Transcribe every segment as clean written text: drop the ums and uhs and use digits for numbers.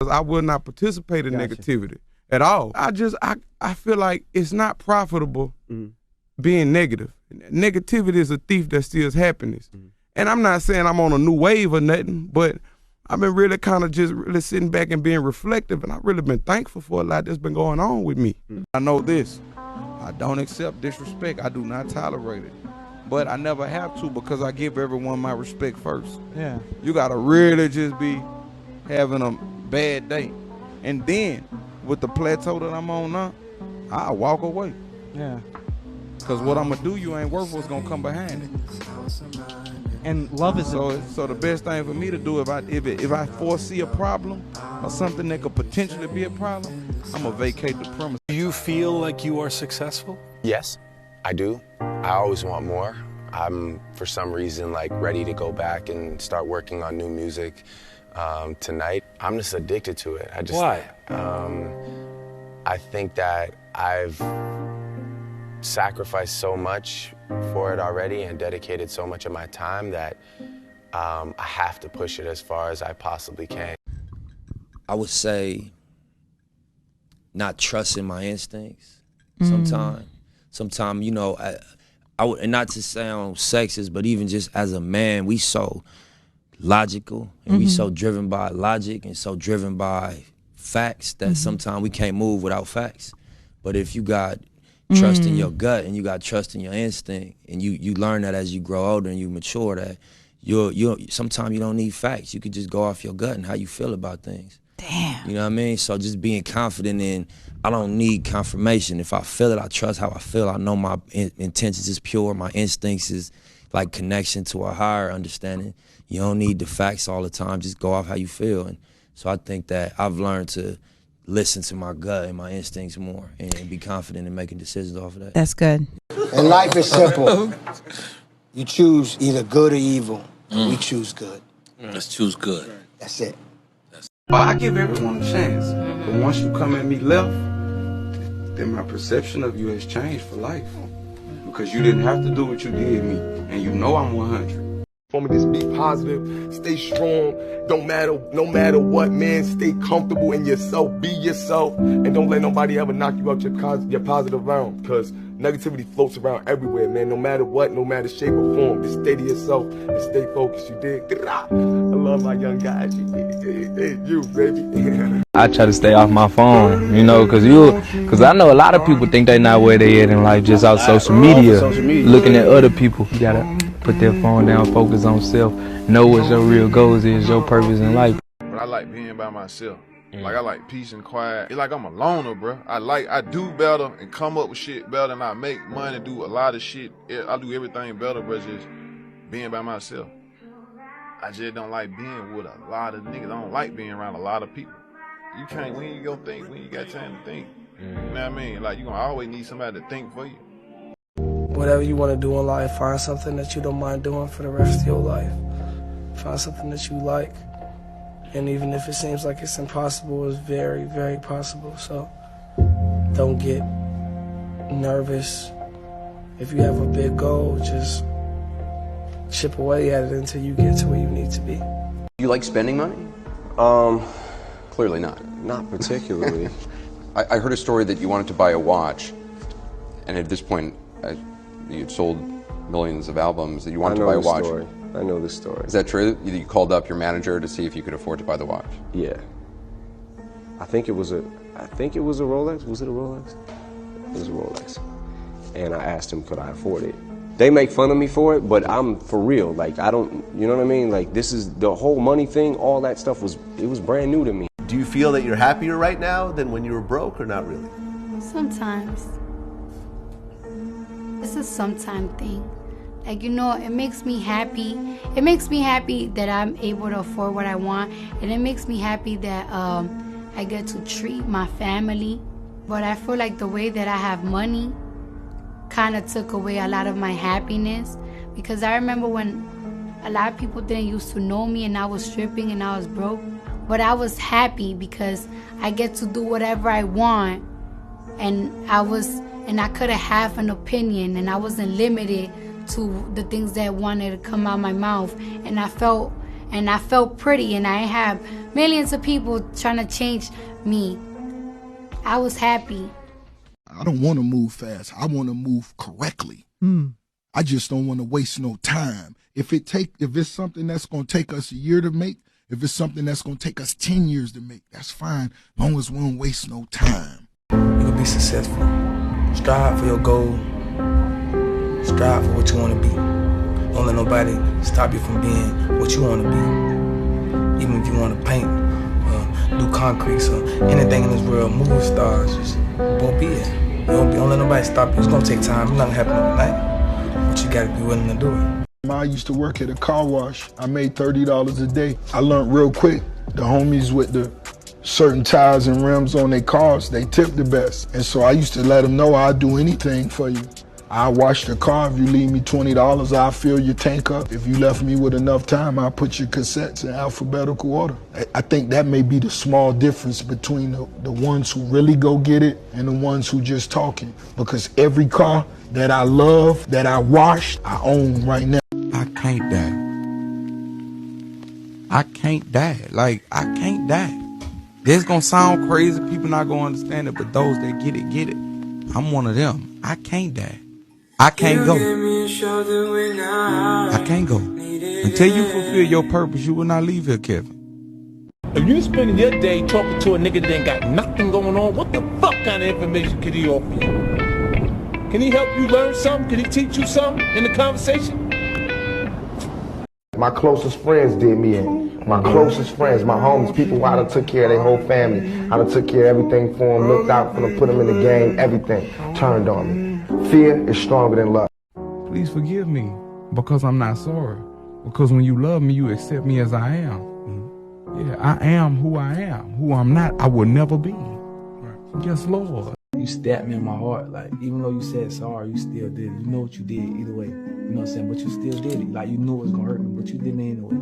because I will not participate in Gotcha. negativity at all. I feel like it's not profitable being negative. Negativity is a thief that steals happiness. And I'm not saying I'm on a new wave or nothing, but I've been really kind of just really sitting back and being reflective, and I've really been thankful for a lot that's been going on with me. I know this. I don't accept disrespect. I do not tolerate it. But I never have to because I give everyone my respect first. Yeah. You got to really just be having a bad day. And then, with the plateau that I'm on now, I'll walk away. Yeah. Because what I'm going to do, you ain't worth what's going to come behind it. And love is So the best thing for me to do, if I foresee a problem or something that could potentially be a problem, I'm going to vacate the premise. Do you feel like you are successful? Yes, I do. I always want more. I'm, for some reason, like ready to go back and start working on new music tonight. I'm just addicted to it. Why? I think that I've sacrificed so much for it already and dedicated so much of my time that I have to push it as far as I possibly can. I would say not trusting my instincts sometimes. Sometimes, you know, I would, and not to sound sexist, but even just as a man, we so logical and we so driven by logic and so driven by facts that sometimes we can't move without facts. But if you got trust in your gut and you got trust in your instinct and you learn that as you grow older and you mature, that sometimes you don't need facts. You could just go off your gut and how you feel about things. Damn. You know what I mean? So just being confident in, I don't need confirmation. If I feel it, I trust how I feel. I know my intentions is pure. My instincts is like connection to a higher understanding. You don't need the facts all the time. Just go off how you feel. And so I think that I've learned to listen to my gut and my instincts more and be confident in making decisions off of that. That's good. And life is simple. You choose either good or evil. We choose good. Let's choose good. That's it. Well, I give everyone a chance. But once you come at me left, then my perception of you has changed for life. Because you didn't have to do what you did me. And you know I'm 100. For me, just be positive, stay strong, no matter what, man, stay comfortable in yourself, be yourself, and don't let nobody ever knock you out your positive realm, because negativity floats around everywhere, man, no matter what, no matter shape or form. Just stay to yourself and stay focused, you dig? I love my young guys, you, baby. I try to stay off my phone, you know, cause I know a lot of people think they not where they at in life, just out social media, looking at other people. You gotta put their phone down, focus on self, know what your real goals is, your purpose in life. But I like being by myself. Like, I like peace and quiet. It's like I'm a loner, bro. I do better and come up with shit better, and I make money, do a lot of shit. I do everything better, bro, just being by myself. I just don't like being with a lot of niggas. I don't like being around a lot of people. You can't, when you go think, when you got time to think. You know what I mean? Like, you gonna always need somebody to think for you. Whatever you want to do in life, find something that you don't mind doing for the rest of your life. Find something that you like. And even if it seems like it's impossible, it's very, very possible. So don't get nervous. If you have a big goal, just chip away at it until you get to where you need to be. You like spending money? Clearly not. Not particularly. I heard a story that you wanted to buy a watch, and at this point, you'd sold millions of albums, that you wanted to buy a watch. Story. I know this story. Is that true? You called up your manager to see if you could afford to buy the watch? Yeah. I think it was a Rolex. Was it a Rolex? It was a Rolex. And I asked him, could I afford it? They make fun of me for it, but I'm for real. Like, I don't, you know what I mean? Like, this is the whole money thing, all that stuff was brand new to me. Do you feel that you're happier right now than when you were broke, or not really? Sometimes. It's a sometime thing. Like, you know, it makes me happy. It makes me happy that I'm able to afford what I want. And it makes me happy that I get to treat my family. But I feel like the way that I have money kind of took away a lot of my happiness. Because I remember when a lot of people didn't used to know me and I was stripping and I was broke. But I was happy because I get to do whatever I want. And I could have an opinion and I wasn't limited to the things that wanted to come out my mouth. And I felt and I felt pretty, and I have millions of people trying to change me. I was happy. I don't want to move fast. I want to move correctly. I just don't want to waste no time. If it's something that's going to take us a year to make, if it's something that's going to take us 10 years to make, that's fine, as long as we don't waste no time. You'll be successful. Strive for your goal. Strive for what you want to be. Don't let nobody stop you from being what you want to be. Even if you want to paint, do concrete, so anything in this world, movie stars, just go be it. Don't let nobody stop you. It's going to take time. It's not going to happen overnight. But you got to be willing to do it. I used to work at a car wash. I made $30 a day. I learned real quick. The homies with the certain tires and rims on their cars, they tip the best. And so I used to let them know I'd do anything for you. I'll wash the car. If you leave me $20, I'll fill your tank up. If you left me with enough time, I'll put your cassettes in alphabetical order. I think that may be the small difference between the ones who really go get it and the ones who just talking. Because every car that I love, that I washed, I own right now. I can't die. I can't die. Like, I can't die. This gonna sound crazy. People not gonna understand it, but those that get it, get it. I'm one of them. I can't die. I can't go. I can't go. Until you fulfill your purpose, you will not leave here, Kevin. If you spending your day talking to a nigga that ain't got nothing going on, what the fuck kind of information could he offer you? Can he help you learn something? Can he teach you something in the conversation? My closest friends did me in. My closest friends, my homies, people who I done took care of their whole family. I done took care of everything for them, looked out for them, put them in the game, everything turned on me. Fear is stronger than love. Please forgive me because I'm not sorry. Because when you love me, you accept me as I am. Yeah, I am who I am. Who I'm not, I will never be. Yes, Lord. You stabbed me in my heart. Like, even though you said sorry, you still did it. You know what you did either way. You know what I'm saying? But you still did it. Like, you knew it was gonna hurt me, but you did it anyway.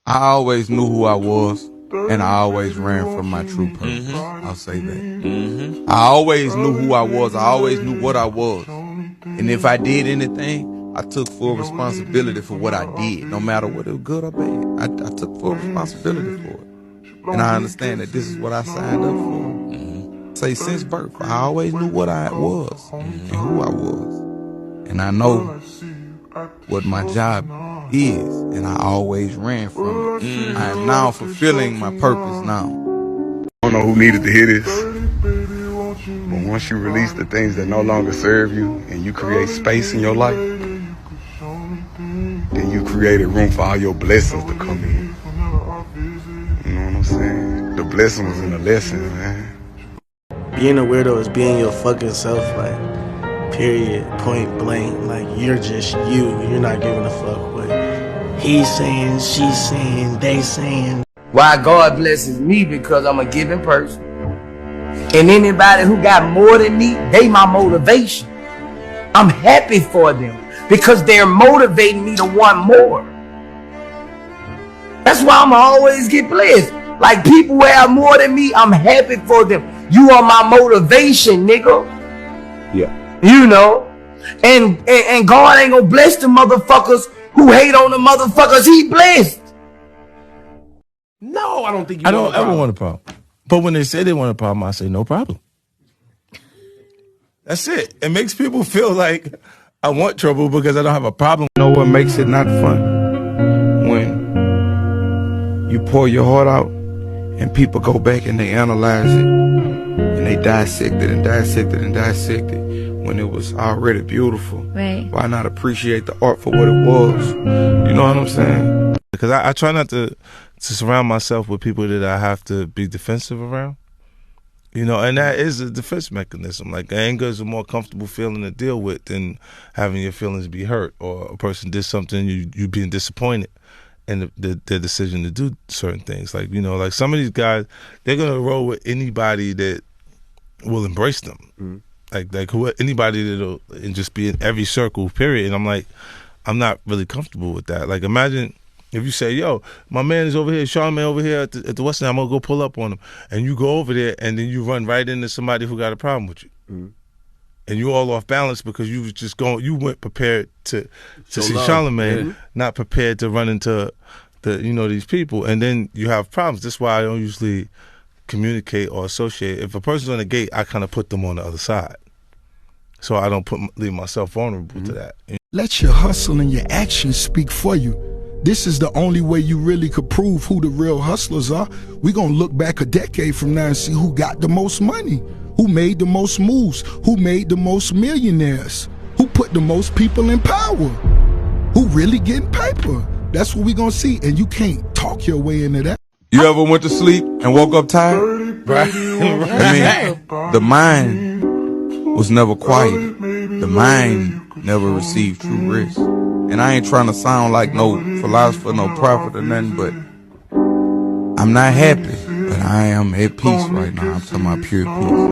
I always knew who I was, and I always ran from my true purpose. I'll say that. I always knew who I was. I always knew what I was. And if I did anything, I took full responsibility for what I did, no matter whether it was good or bad. I took full responsibility for it. And I understand that this is what I signed up for. Say, since birth, I always knew what I was and who I was. And I know what my job is, and I always ran from it. I am now fulfilling my purpose now. I don't know who needed to hear this, but once you release the things that no longer serve you and you create space in your life, then you created room for all your blessings to come in. You know what I'm saying? The blessing was in the lessons, man. Being a weirdo is being your fucking self, like, period, point blank. Like, you're just you. You're not giving a fuck what he's saying, she's saying, they saying. Why God blesses me? Because I'm a giving person. And anybody who got more than me, they my motivation. I'm happy for them because they're motivating me to want more. That's why I'm always get blessed. Like, people who have more than me, I'm happy for them. You are my motivation, nigga. Yeah. You know? And God ain't gonna bless the motherfuckers who hate on the motherfuckers he blessed. No, I don't think you I don't ever want a problem. But when they say they want a problem, I say no problem. That's it. It makes people feel like I want trouble because I don't have a problem. You know what makes it not fun? When you pour your heart out and people go back and they analyze it and they dissect it and dissect it and dissect it when it was already beautiful. Right. Why not appreciate the art for what it was? You know what I'm saying? Because I try not to surround myself with people that I have to be defensive around. You know, and that is a defense mechanism. Like, anger is a more comfortable feeling to deal with than having your feelings be hurt, or a person did something, you being disappointed in their decision to do certain things. Like, you know, like some of these guys, they're going to roll with anybody that will embrace them. Like anybody that'll and just be in every circle, period. And I'm like, I'm not really comfortable with that. Like, imagine if you say, yo, my man is over here, Charlamagne over here at the West End, I'm going to go pull up on him. And you go over there and then you run right into somebody who got a problem with you. And you all off balance because you was just you went prepared to see Charlamagne, not prepared to run into these people, and then you have problems. That's why I don't usually communicate or associate. If a person's on the gate, I kind of put them on the other side, so I don't leave myself vulnerable to that. Let your hustle and your actions speak for you. This is the only way you really could prove who the real hustlers are. We're gonna look back a decade from now and see who got the most money, who made the most moves, who made the most millionaires, who put the most people in power, who really getting paper. That's what we're gonna see, and you can't talk your way into that. You ever went to sleep and woke up tired? Right. I mean, the mind was never quiet. The mind never received true rest. And I ain't trying to sound like no philosopher, no prophet or nothing, but I'm not happy, but I am at peace right now. I'm talking about pure peace.